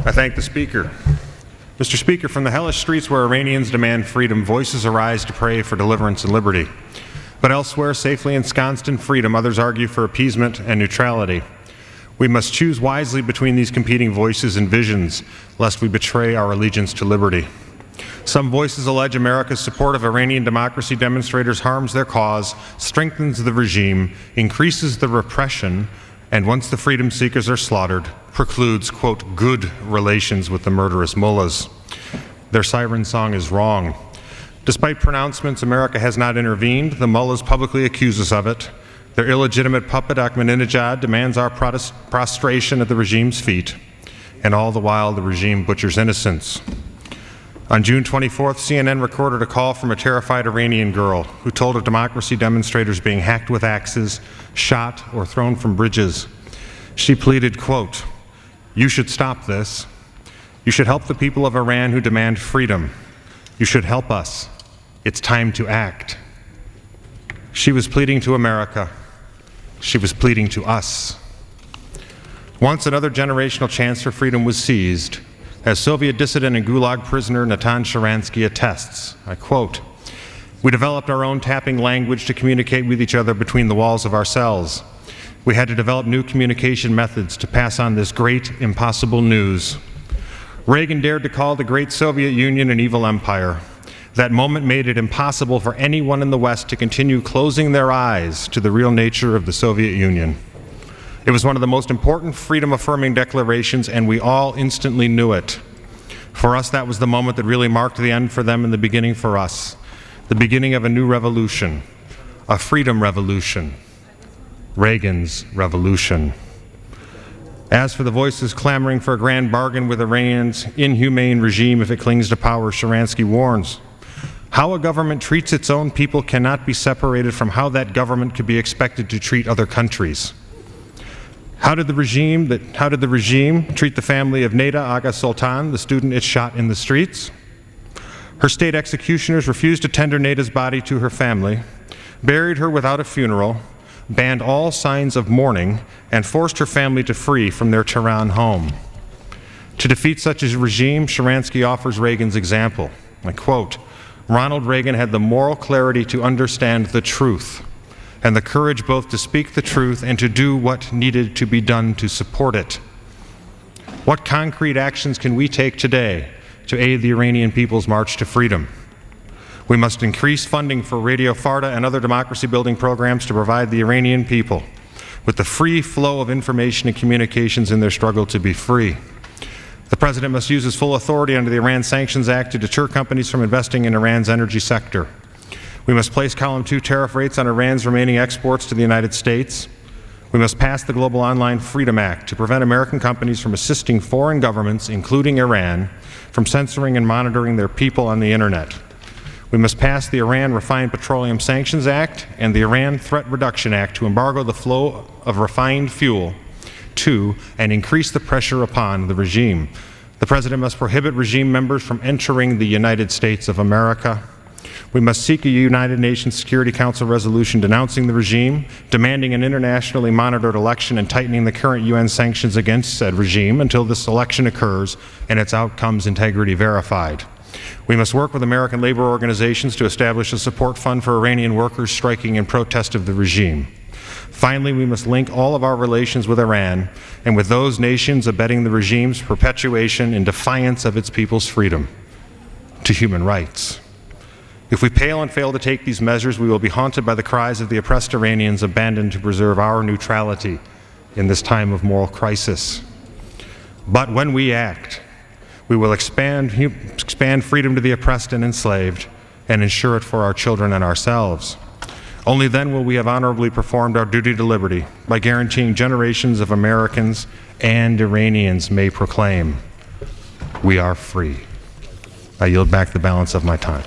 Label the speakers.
Speaker 1: I thank the Speaker. Mr. Speaker, from the hellish streets where Iranians demand freedom, voices arise to pray for deliverance and liberty. But elsewhere, safely ensconced in freedom, others argue for appeasement and neutrality. We must choose wisely between these competing voices and visions, lest we betray our allegiance to liberty. Some voices allege America's support of Iranian democracy demonstrators harms their cause, strengthens the regime, increases the repression, and once the freedom seekers are slaughtered, precludes, quote, good relations with the murderous mullahs. Their siren song is wrong. Despite pronouncements America has not intervened, the mullahs publicly accuse us of it. Their illegitimate puppet Ahmadinejad demands our prostration at the regime's feet, and all the while the regime butchers innocents. On June 24th, CNN recorded a call from a terrified Iranian girl who told of democracy demonstrators being hacked with axes, shot, or thrown from bridges. She pleaded, quote, "You should stop this. You should help the people of Iran who demand freedom. You should help us. It's time to act." She was pleading to America. She was pleading to us. Once another generational chance for freedom was seized, as Soviet dissident and Gulag prisoner Natan Sharansky attests, I quote, "We developed our own tapping language to communicate with each other between the walls of our cells. We had to develop new communication methods to pass on this great, impossible news. Reagan dared to call the great Soviet Union an evil empire. That moment made it impossible for anyone in the West to continue closing their eyes to the real nature of the Soviet Union. It was one of the most important freedom-affirming declarations, and we all instantly knew it. For us, that was the moment that really marked the end for them and the beginning for us, the beginning of a new revolution, a freedom revolution, Reagan's revolution." As for the voices clamoring for a grand bargain with Iran's inhumane regime if it clings to power, Sharansky warns, "How a government treats its own people cannot be separated from how that government could be expected to treat other countries. How did the regime treat the family of Neda Aga Sultan, the student it shot in the streets? Her state executioners refused to tender Neda's body to her family, buried her without a funeral, banned all signs of mourning, and forced her family to flee from their Tehran home. To defeat such a regime, Sharansky offers Reagan's example. I quote, "Ronald Reagan had the moral clarity to understand the truth, and the courage both to speak the truth and to do what needed to be done to support it. What concrete actions can we take today to aid the Iranian people's march to freedom? We must increase funding for Radio Farda and other democracy-building programs to provide the Iranian people with the free flow of information and communications in their struggle to be free. The President must use his full authority under the Iran Sanctions Act to deter companies from investing in Iran's energy sector. We must place Column 2 tariff rates on Iran's remaining exports to the United States. We must pass the Global Online Freedom Act to prevent American companies from assisting foreign governments, including Iran, from censoring and monitoring their people on the Internet. We must pass the Iran Refined Petroleum Sanctions Act and the Iran Threat Reduction Act to embargo the flow of refined fuel to and increase the pressure upon the regime. The President must prohibit regime members from entering the United States of America. We must seek a United Nations Security Council resolution denouncing the regime, demanding an internationally monitored election, and tightening the current UN sanctions against said regime until this election occurs and its outcomes integrity verified. We must work with American labor organizations to establish a support fund for Iranian workers striking in protest of the regime. Finally, we must link all of our relations with Iran and with those nations abetting the regime's perpetuation in defiance of its people's freedom to human rights. If we fail and fail to take these measures, we will be haunted by the cries of the oppressed Iranians abandoned to preserve our neutrality in this time of moral crisis. But when we act, we will expand freedom to the oppressed and enslaved and ensure it for our children and ourselves. Only then will we have honorably performed our duty to liberty by guaranteeing generations of Americans and Iranians may proclaim, "We are free." I yield back the balance of my time.